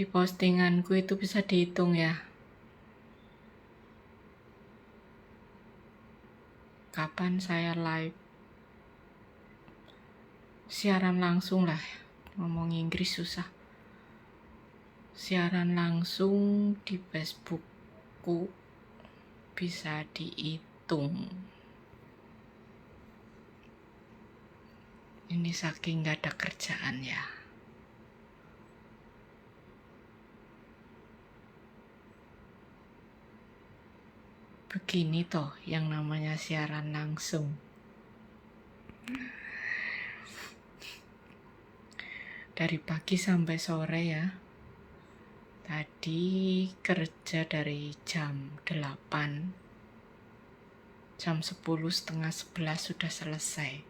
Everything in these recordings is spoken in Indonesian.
Di postinganku itu bisa dihitung ya, kapan saya live siaran langsung lah, ngomong Inggris susah. Siaran langsung di Facebookku bisa dihitung. Ini saking gak ada kerjaan ya. Begini toh yang namanya siaran langsung. Dari pagi sampai sore ya. Tadi kerja dari jam 8. Jam 10, setengah 11 sudah selesai.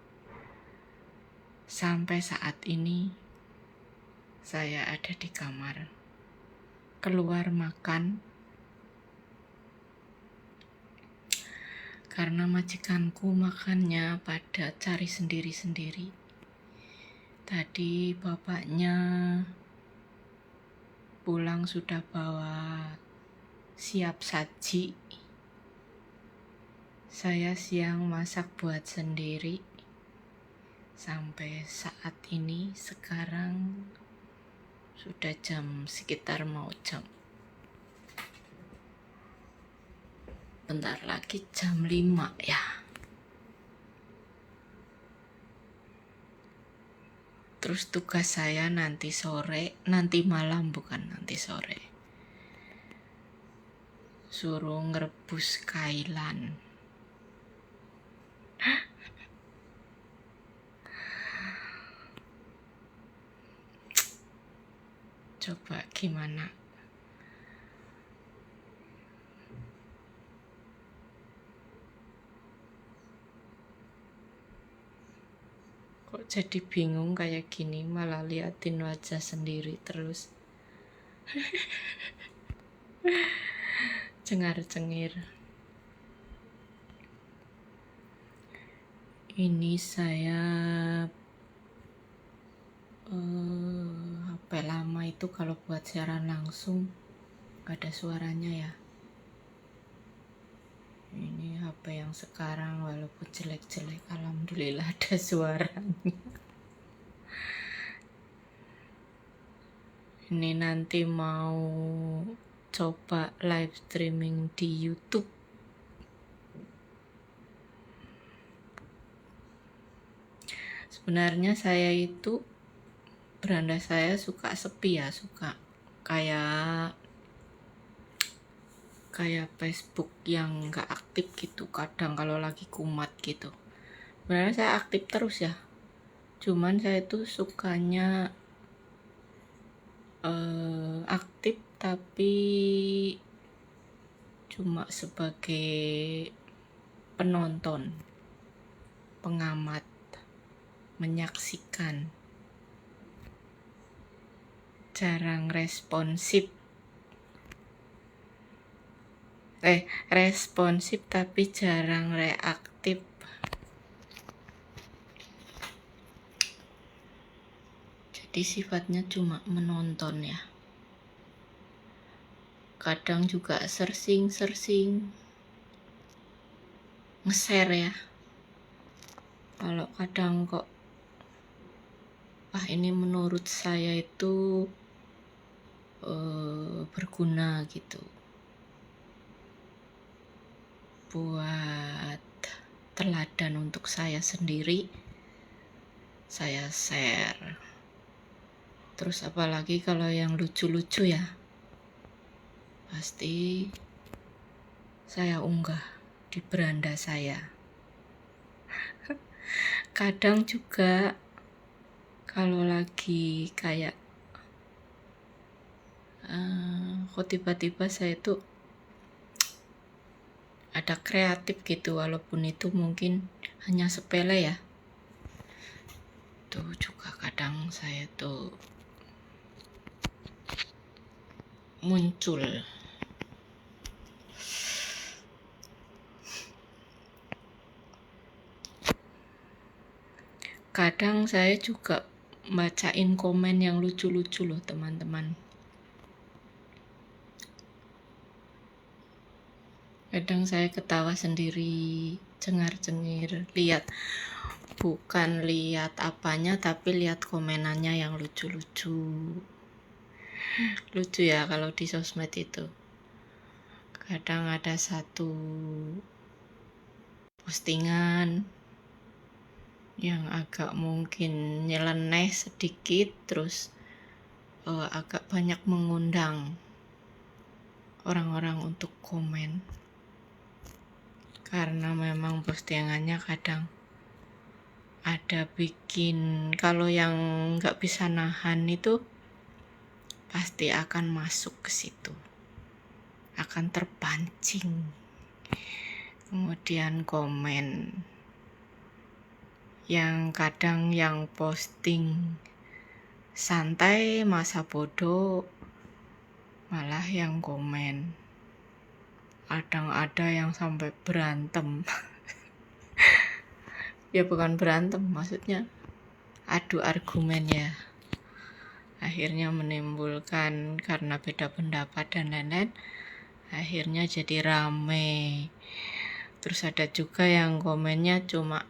Sampai saat ini saya ada di kamar. Keluar makan karena majikanku makannya pada cari sendiri-sendiri. Tadi bapaknya pulang sudah bawa siap saji. Saya siang masak buat sendiri. Sampai saat ini sekarang sudah sekitar mau jam. Bentar lagi jam 5 ya. Terus tugas saya nanti malam bukan nanti sore. Suruh ngerebus kailan. Coba gimana? Kok jadi bingung kayak gini, malah liatin wajah sendiri terus. Cengar-cengir. Ini saya HP lama itu kalau buat siaran langsung gak ada suaranya ya. Ini HP yang sekarang walaupun jelek-jelek, alhamdulillah ada suaranya. Ini nanti mau coba live streaming di YouTube. Sebenarnya saya itu beranda saya suka sepi ya, suka kayak Facebook yang gak aktif gitu. Kadang kalau lagi kumat gitu. Sebenarnya saya aktif terus ya. Cuman saya tuh sukanya aktif tapi cuma sebagai penonton, pengamat, menyaksikan. Jarang responsif. Responsif tapi jarang reaktif. Jadi sifatnya cuma menonton ya. Kadang juga searching, nge-share ya. Kalau kadang kok, ini menurut saya itu berguna gitu. Buat teladan untuk saya sendiri, saya share. Terus apalagi kalau yang lucu-lucu ya, pasti saya unggah di beranda saya. Kadang juga kalau lagi kayak kok tiba-tiba saya tuh ada kreatif gitu, walaupun itu mungkin hanya sepele ya. Tuh juga kadang saya tuh muncul. Kadang saya juga bacain komen yang lucu-lucu loh teman-teman. Kadang saya ketawa sendiri, cengar-cengir, bukan lihat apanya, tapi lihat komenannya yang lucu-lucu. Lucu ya kalau di sosmed itu. Kadang ada satu postingan yang agak mungkin nyeleneh sedikit, terus agak banyak mengundang orang-orang untuk komen. Karena memang postingannya kadang ada bikin, kalau yang nggak bisa nahan itu pasti akan masuk ke situ, akan terpancing, kemudian komen. Yang kadang yang posting santai masa bodoh, malah yang komen kadang ada yang sampai berantem. Ya bukan berantem, maksudnya adu argumen ya, akhirnya menimbulkan karena beda pendapat dan lain-lain, akhirnya jadi rame. Terus ada juga yang komennya cuma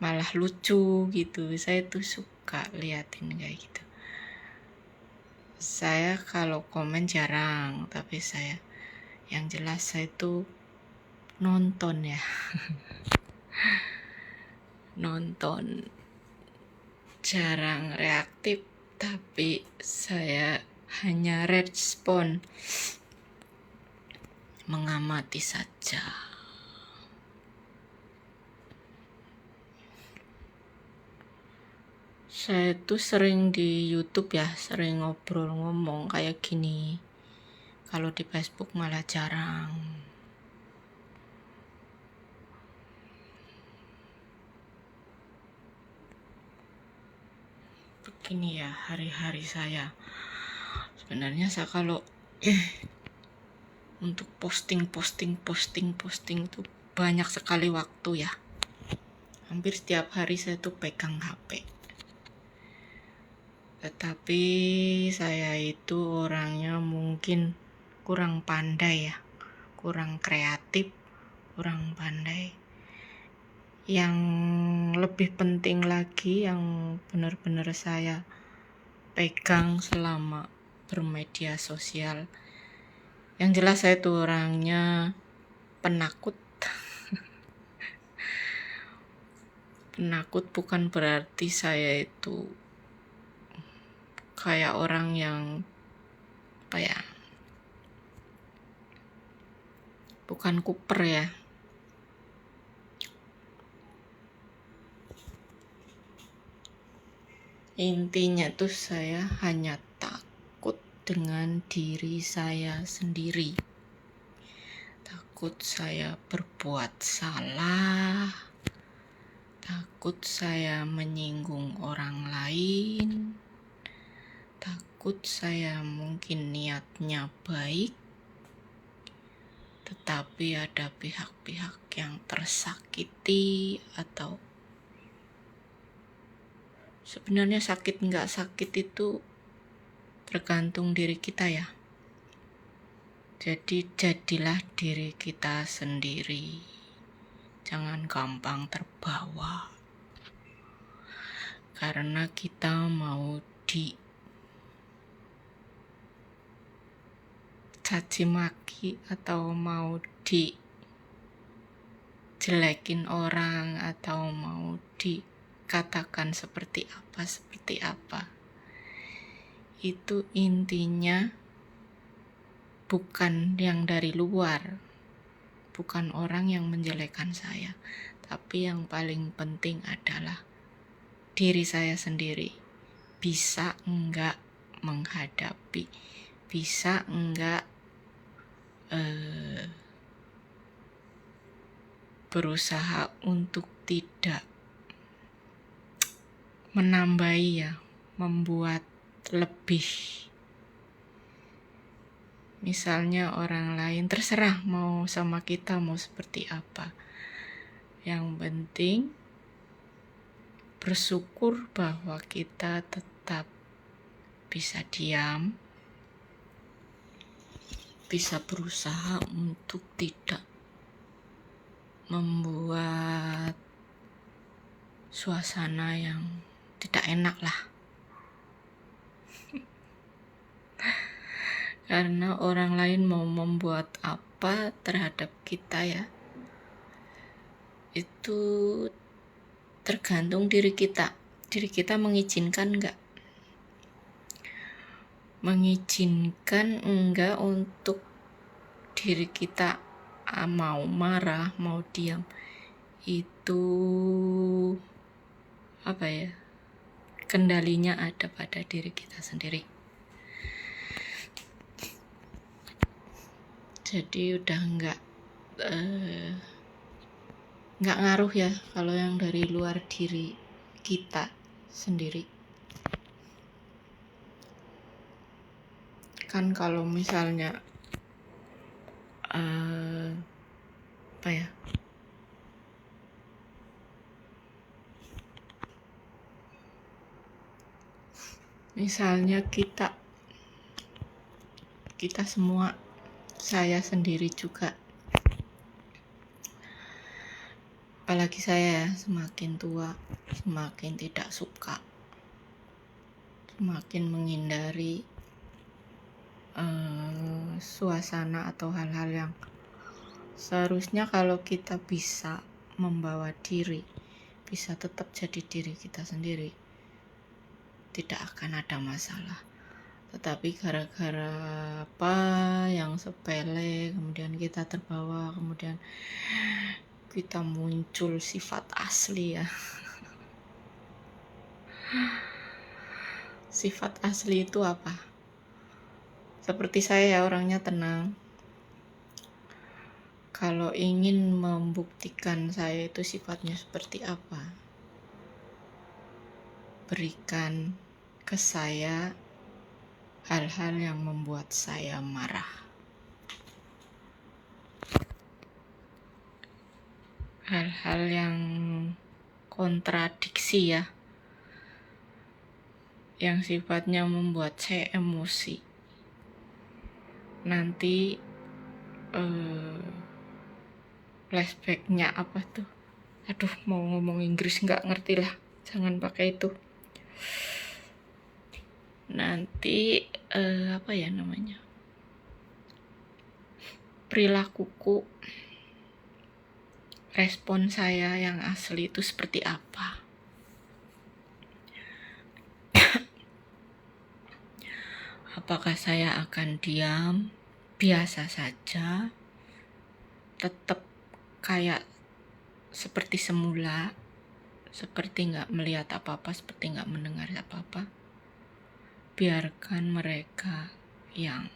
malah lucu gitu. Saya tuh suka liatin kayak gitu. Saya kalau komen jarang, tapi yang jelas saya tuh nonton ya. Nonton, jarang reaktif, tapi saya hanya respon, mengamati saja. Saya tuh sering di YouTube ya, sering ngobrol ngomong kayak gini. Kalau di Facebook malah jarang. Begini ya hari-hari saya. Sebenarnya saya kalau untuk posting itu banyak sekali waktu ya. Hampir setiap hari saya tuh pegang HP. Tetapi saya itu orangnya mungkin kurang pandai ya, kurang kreatif, kurang pandai. Yang lebih penting lagi yang benar-benar saya pegang selama bermedia sosial, yang jelas saya tuh orangnya penakut. Penakut bukan berarti saya itu kayak orang yang bukan kuper ya. Intinya tuh saya hanya takut dengan diri saya sendiri. Takut saya berbuat salah, takut saya menyinggung orang lain, takut saya mungkin niatnya baik, tetapi ada pihak-pihak yang tersakiti, atau sebenarnya sakit nggak sakit itu tergantung diri kita ya. Jadi jadilah diri kita sendiri, jangan gampang terbawa. Karena kita mau dicaci maki atau mau dijelekin orang atau mau dikatakan seperti apa, itu intinya bukan yang dari luar, bukan orang yang menjelekkan saya, tapi yang paling penting adalah diri saya sendiri. Bisa enggak menghadapi, bisa enggak berusaha untuk tidak menambahi ya, membuat lebih. Misalnya orang lain terserah mau sama kita mau seperti apa. Yang penting bersyukur bahwa kita tetap bisa diam, bisa berusaha untuk tidak membuat suasana yang tidak enak lah. Karena orang lain mau membuat apa terhadap kita ya, itu tergantung diri kita. Diri kita mengizinkan enggak untuk diri kita mau marah, mau diam. Itu kendalinya ada pada diri kita sendiri. Jadi udah enggak ngaruh ya kalau yang dari luar diri kita sendiri. Kan kalau misalnya misalnya kita semua, saya sendiri juga, apalagi saya ya, semakin tua semakin tidak suka, semakin menghindari suasana atau hal-hal yang seharusnya kalau kita bisa membawa diri, bisa tetap jadi diri kita sendiri, tidak akan ada masalah. Tetapi gara-gara apa yang sepele, kemudian kita terbawa, kemudian kita muncul sifat asli ya. Sifat asli itu apa? Seperti saya ya, orangnya tenang. Kalau ingin membuktikan saya itu sifatnya seperti apa, berikan ke saya hal-hal yang membuat saya marah. Hal-hal yang kontradiksi ya, yang sifatnya membuat saya emosi. Nanti flashbacknya apa tuh? Aduh, mau ngomong Inggris nggak ngerti lah, jangan pakai itu. Nanti perilakuku, respon saya yang asli itu seperti apa. Apakah saya akan diam, biasa saja, tetap kayak seperti semula, seperti nggak melihat apa-apa, seperti nggak mendengar apa-apa. Biarkan mereka yang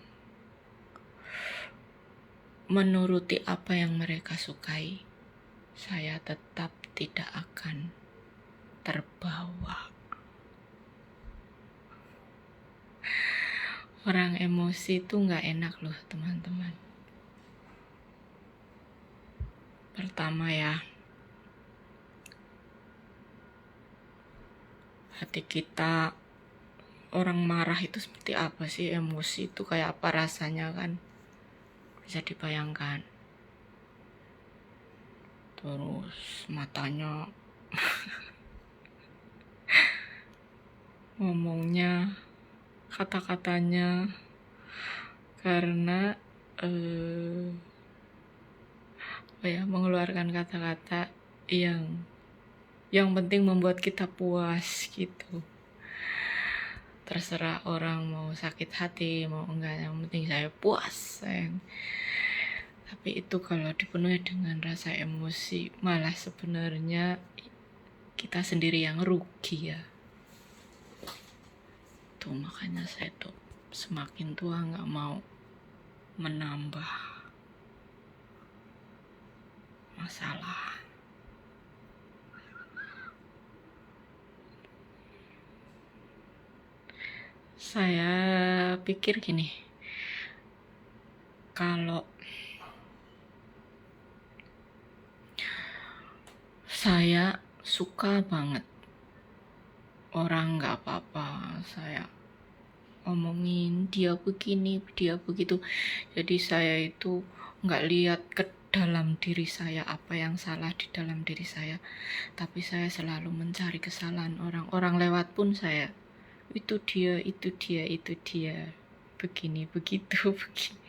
menuruti apa yang mereka sukai. Saya tetap tidak akan terbawa. Orang emosi itu nggak enak loh teman-teman. Pertama ya, hati kita, orang marah itu seperti apa sih, emosi itu kayak apa rasanya kan, bisa dibayangkan. Terus matanya ngomongnya, kata-katanya, karena mengeluarkan kata-kata yang penting membuat kita puas gitu. Terserah orang mau sakit hati mau enggak, yang penting saya puas, sayang. Tapi itu kalau dipenuhi dengan rasa emosi, malah sebenarnya kita sendiri yang rugi ya. Tuh makanya saya tuh semakin tua nggak mau menambah masalah. Saya pikir gini, kalau saya suka banget orang nggak apa-apa, saya ngomongin dia begini, dia begitu. Jadi saya itu nggak lihat ke dalam diri saya apa yang salah di dalam diri saya, tapi saya selalu mencari kesalahan orang. Orang lewat pun saya, itu dia, begini, begitu, begini.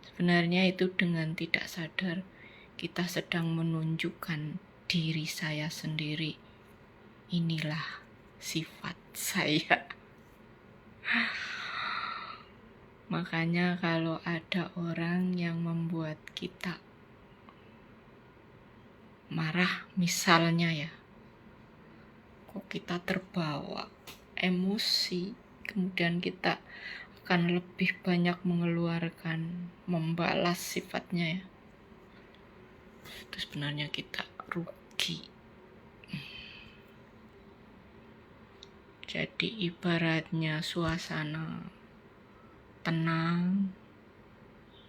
Sebenarnya itu dengan tidak sadar kita sedang menunjukkan diri saya sendiri. Inilah sifat saya. Makanya kalau ada orang yang membuat kita marah, misalnya ya, kok kita terbawa emosi, kemudian kita akan lebih banyak mengeluarkan, membalas sifatnya ya, itu sebenarnya kita rugi. Jadi ibaratnya suasana tenang,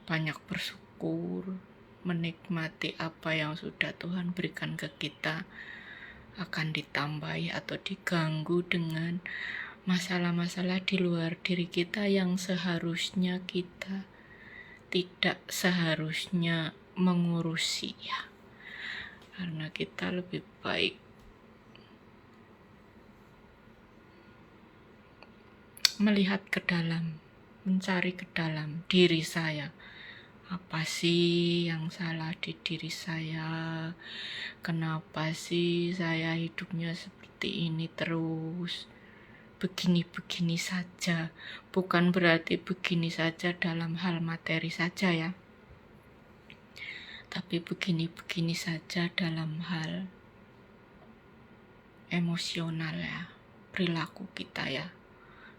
banyak bersyukur, menikmati apa yang sudah Tuhan berikan ke kita, akan ditambahi atau diganggu dengan masalah-masalah di luar diri kita yang seharusnya kita tidak seharusnya mengurusi ya. Karena kita lebih baik melihat ke dalam, mencari ke dalam diri saya. Apa sih yang salah di diri saya? Kenapa sih saya hidupnya seperti ini terus? Begini-begini saja. Bukan berarti begini saja dalam hal materi saja ya. Tapi begini-begini saja dalam hal emosional ya. Perilaku kita ya.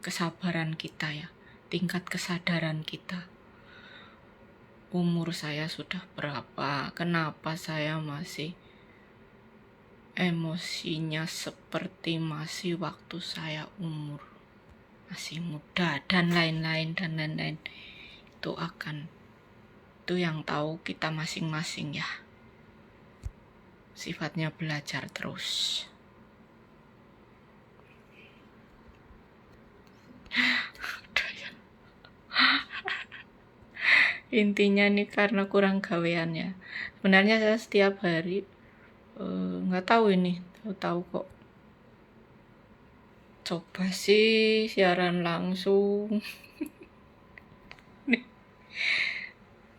Kesabaran kita ya. Tingkat kesadaran kita. Umur saya sudah berapa? Kenapa saya masih emosinya seperti masih waktu saya umur masih muda, dan lain-lain. Itu yang tahu kita masing-masing ya. Sifatnya belajar terus. Intinya nih karena kurang gawean ya. Sebenarnya saya setiap hari nggak tahu ini, tahu kok. Coba sih siaran langsung.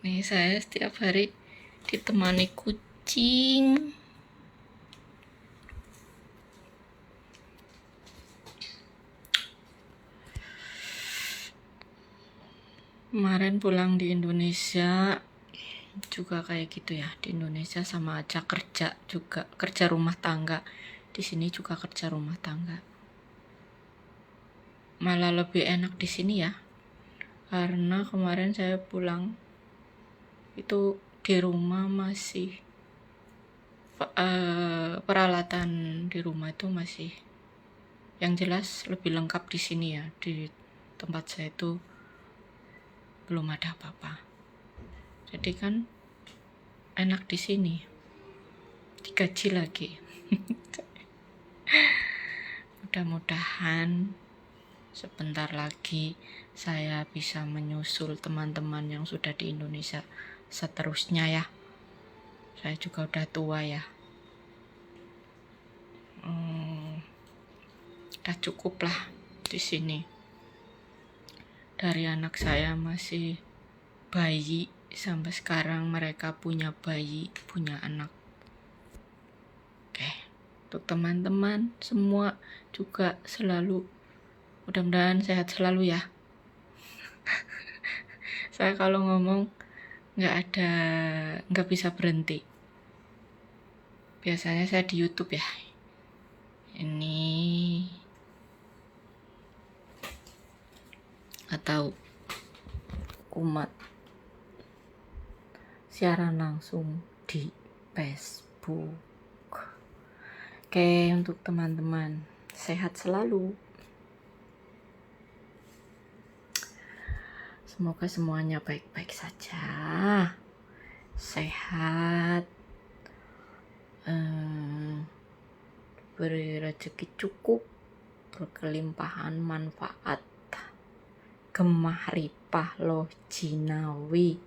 Nih saya setiap hari ditemani kucing. Kemarin pulang di Indonesia juga kayak gitu ya. Di Indonesia sama aja kerja juga, kerja rumah tangga. Di sini juga kerja rumah tangga. Malah lebih enak di sini ya. Karena kemarin saya pulang itu di rumah masih peralatan di rumah itu masih yang jelas lebih lengkap di sini ya. Di tempat saya itu belum ada apa-apa. Jadi kan enak di sini. Digaji lagi. Mudah-mudahan sebentar lagi saya bisa menyusul teman-teman yang sudah di Indonesia seterusnya ya. Saya juga udah tua ya. Udah cukup lah di sini. Dari anak saya masih bayi sampai sekarang mereka punya bayi, punya anak. Oke, untuk teman-teman semua juga selalu mudah-mudahan sehat selalu ya. Saya kalau ngomong nggak bisa berhenti. Biasanya saya di YouTube ya. Ini atau umat siaran langsung di Facebook. Oke, untuk teman-teman sehat selalu. Semoga semuanya baik-baik saja, sehat, beri rezeki cukup, berkelimpahan manfaat. gemah ripah loh jinawi.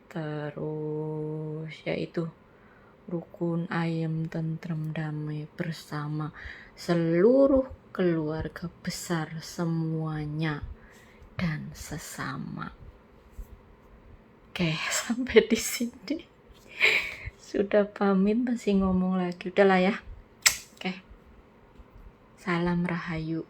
Terus yaitu rukun ayem tentrem damai bersama seluruh keluarga besar semuanya dan sesama. Oke, sampai di sini. Sudah pamit masih ngomong lagi. Udahlah ya. Oke. Salam Rahayu.